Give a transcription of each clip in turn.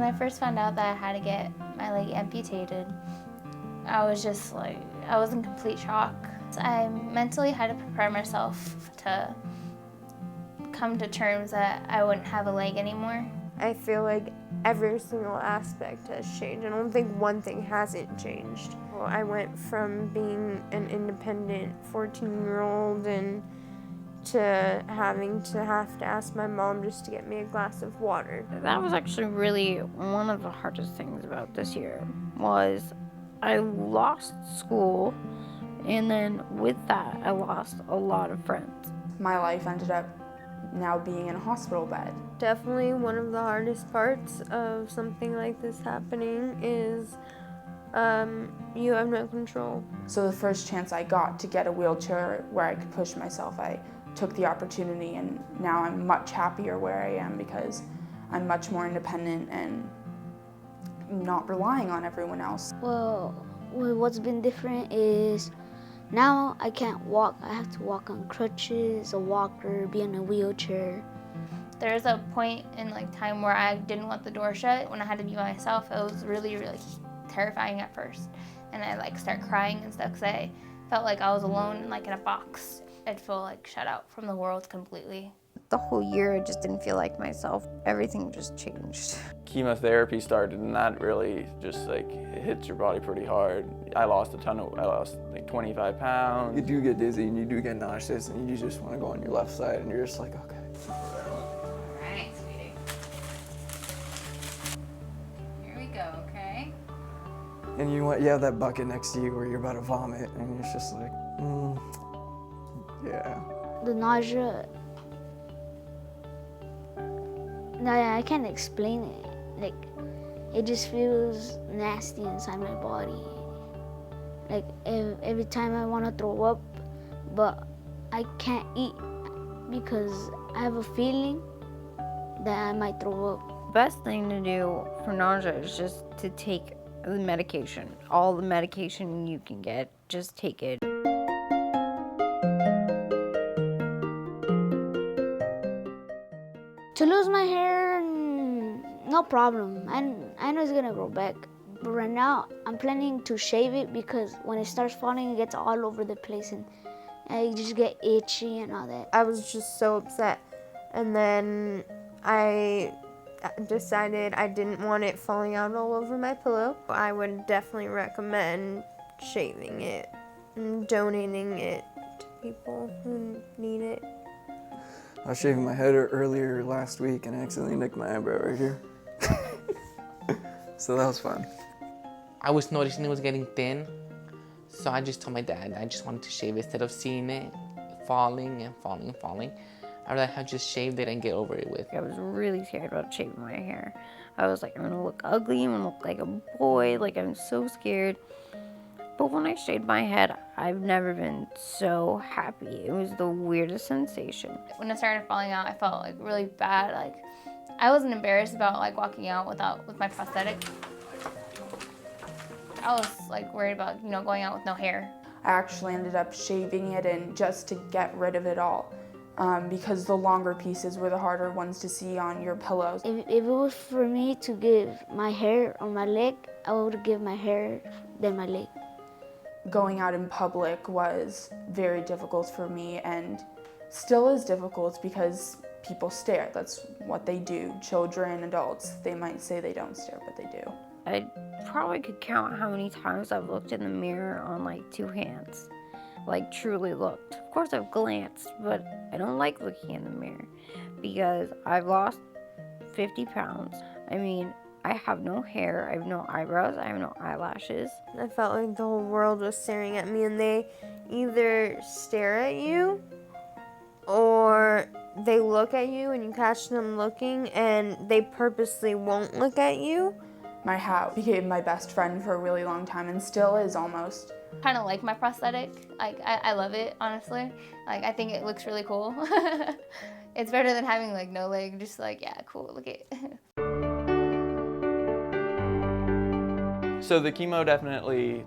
I first found out that I had to get my leg amputated, I was just like, I was in complete shock. I mentally had to prepare myself to come to terms that I wouldn't have a leg anymore. I feel like every single aspect has changed. I don't think one thing hasn't changed. Well, I went from being an independent 14-year-old and to having to ask my mom just to get me a glass of water. That was actually really one of the hardest things about this year, was I lost school, and then with that, I lost a lot of friends. My life ended up now being in a hospital bed. Definitely one of the hardest parts of something like this happening is you have no control. So the first chance I got to get a wheelchair where I could push myself, I took the opportunity, and now I'm much happier where I am because I'm much more independent and not relying on everyone else. Well, what's been different is now I can't walk. I have to walk on crutches, a walker, be in a wheelchair. There was a point in time where I didn't want the door shut. When I had to be by myself, it was really, really terrifying at first. And I start crying and stuff because I felt like I was alone in a box. I'd feel shut out from the world completely. The whole year, I just didn't feel like myself. Everything just changed. Chemotherapy started, and that really just it hits your body pretty hard. I lost 25 pounds. You do get dizzy and you do get nauseous and you just want to go on your left side and you're just like, okay. All right, sweetie. Here we go, okay? And you have that bucket next to you where you're about to vomit and it's just like, yeah. The nausea, I can't explain it. It just feels nasty inside my body. Every time I want to throw up, but I can't eat because I have a feeling that I might throw up. Best thing to do for nausea is just to take the medication. All the medication you can get, just take it. To lose my hair, no problem. I know it's gonna grow back. But right now, I'm planning to shave it because when it starts falling, it gets all over the place and I just get itchy and all that. I was just so upset. And then I decided I didn't want it falling out all over my pillow. I would definitely recommend shaving it and donating it to people who need it. I was shaving my head earlier last week and I accidentally nicked my eyebrow right here. So that was fun. I was noticing it was getting thin, so I just told my dad I just wanted to shave it instead of seeing it falling and falling and falling. I'd rather have just shaved it and get over it with. I was really scared about shaving my hair. I was like, I'm gonna look ugly, I'm gonna look like a boy, I'm so scared. But when I shaved my head, I've never been so happy. It was the weirdest sensation. When it started falling out, I felt really bad. I wasn't embarrassed about walking out with my prosthetic. I was worried about going out with no hair. I actually ended up shaving it in just to get rid of it all because the longer pieces were the harder ones to see on your pillows. If it was for me to give my hair on my leg, I would give my hair than my leg. Going out in public was very difficult for me and still is difficult because people stare. That's what they do. Children, adults, they might say they don't stare, but they do. I probably could count how many times I've looked in the mirror on two hands. Truly looked. Of course I've glanced, but I don't like looking in the mirror because I've lost 50 pounds. I have no hair, I have no eyebrows, I have no eyelashes. I felt like the whole world was staring at me, and they either stare at you or they look at you and you catch them looking and they purposely won't look at you. My hat became my best friend for a really long time and still is almost. Kind of like my prosthetic. I love it, honestly. I think it looks really cool. It's better than having no leg, just yeah, cool, look at it. So the chemo definitely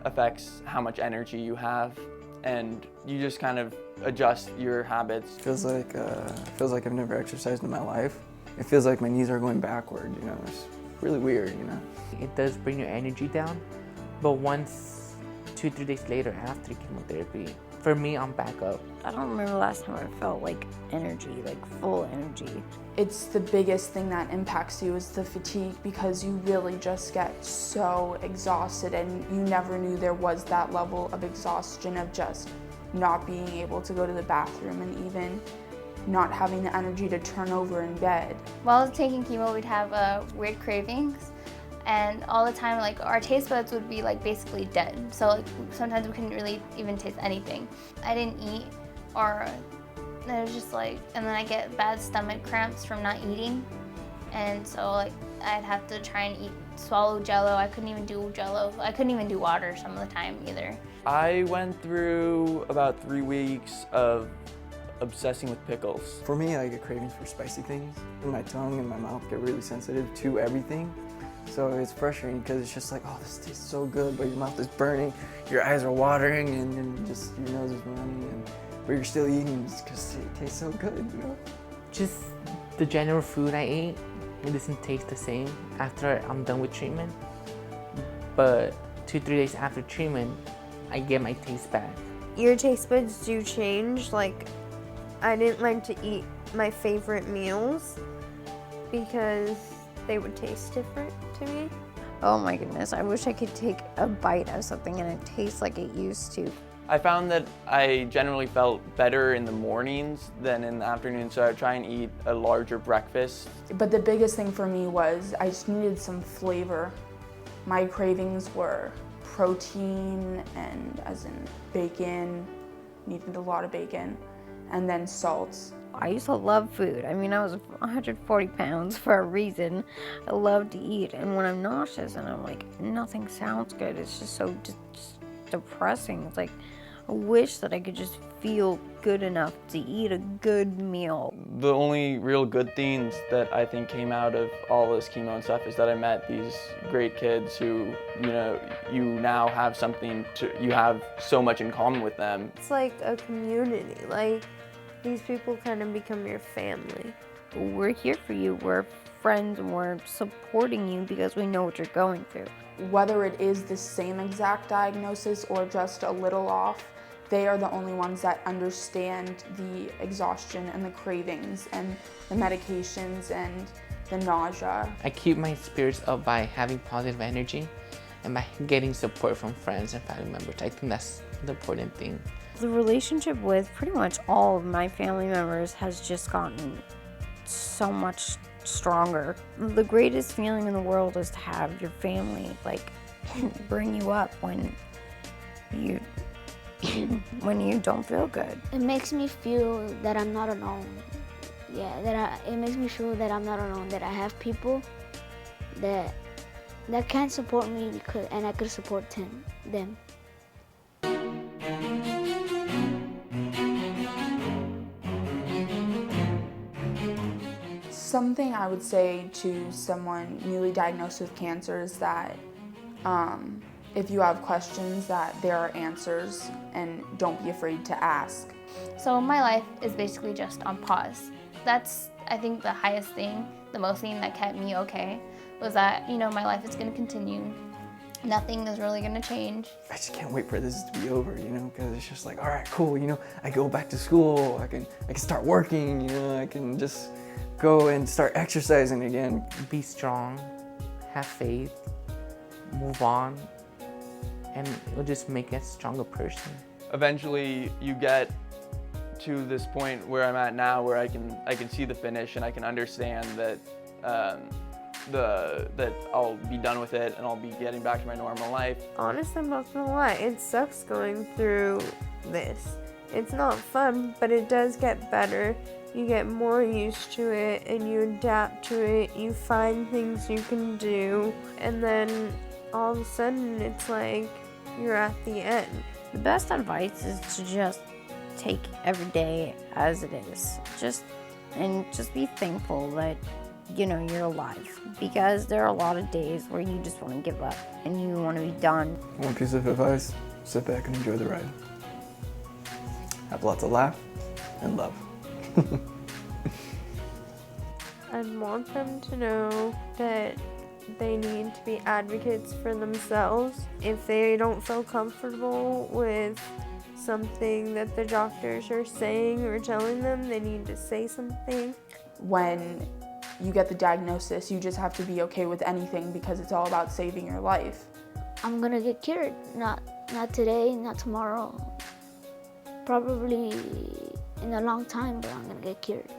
affects how much energy you have, and you just kind of adjust your habits. Feels like I've never exercised in my life. it feels like my knees are going backward, you know, it's really weird, you know. It does bring your energy down, but once 2-3 days later after chemotherapy, for me, I'm back up. I don't remember the last time I felt like energy, like full energy. It's the biggest thing that impacts you is the fatigue, because you really just get so exhausted, and you never knew there was that level of exhaustion of just not being able to go to the bathroom and even not having the energy to turn over in bed. While I was taking chemo, we'd have weird cravings, and all the time, like, our taste buds would be like basically dead. So like sometimes we couldn't really even taste anything. I didn't eat, or it was just like, and then I get bad stomach cramps from not eating, and so like I'd have to try and swallow Jello. I couldn't even do Jello. I couldn't even do water some of the time either. I went through about 3 weeks of obsessing with pickles. For me, I get cravings for spicy things, and my tongue and my mouth get really sensitive to everything. So it's frustrating because it's just like, oh, this tastes so good, but your mouth is burning, your eyes are watering, and then just your nose is running, but you're still eating because it tastes so good, you know? Just the general food I eat, it doesn't taste the same after I'm done with treatment. But 2-3 days after treatment, I get my taste back. Your taste buds do change. Like, I didn't like to eat my favorite meals because they would taste different to me. Oh my goodness, I wish I could take a bite of something and it tastes like it used to. I found that I generally felt better in the mornings than in the afternoon, so I would try and eat a larger breakfast. But the biggest thing for me was I just needed some flavor. My cravings were protein, and as in bacon, needed a lot of bacon, and then salts. I used to love food. I mean, I was 140 pounds for a reason. I love to eat, and when I'm nauseous and I'm like, nothing sounds good, it's just so just depressing. It's like, I wish that I could just feel good enough to eat a good meal. The only real good things that I think came out of all this chemo and stuff is that I met these great kids who, you know, you now have something to, you have so much in common with them. It's like a community. Like, these people kind of become your family. We're here for you. We're friends, and we're supporting you because we know what you're going through. Whether it is the same exact diagnosis or just a little off, they are the only ones that understand the exhaustion and the cravings and the medications and the nausea. I keep my spirits up by having positive energy and by getting support from friends and family members. I think that's the important thing. The relationship with pretty much all of my family members has just gotten so much stronger. The greatest feeling in the world is to have your family like bring you up when you don't feel good. It makes me feel that I'm not alone. Yeah, it makes me feel that I'm not alone, that I have people that can support me and I could support them. Something I would say to someone newly diagnosed with cancer is that if you have questions, that there are answers, and don't be afraid to ask. So my life is basically just on pause. That's, I think, the highest thing, the most thing that kept me okay, was that, you know, my life is going to continue. Nothing is really going to change. I just can't wait for this to be over, you know, because it's just like, all right, cool, you know, I go back to school, I can start working, you know, I can just go and start exercising again. Be strong, have faith, move on, and it'll just make us a stronger person. Eventually, you get to this point where I'm at now, where I can see the finish, and I can understand that that I'll be done with it and I'll be getting back to my normal life. Honestly, I'm not gonna lie, it sucks going through this. It's not fun, but it does get better. You get more used to it and you adapt to it. You find things you can do, and then all of a sudden it's like you're at the end. The best advice is to just take every day as it is. Just be thankful that, you know, you're alive, because there are a lot of days where you just want to give up and you want to be done. One piece of advice: sit back and enjoy the ride. Have lots of laugh and love. I'd want them to know that they need to be advocates for themselves. If they don't feel comfortable with something that the doctors are saying or telling them, they need to say something. When you get the diagnosis, you just have to be okay with anything because it's all about saving your life. I'm gonna get cured. Not today, not tomorrow. Probably in a long time, but I'm gonna get cured.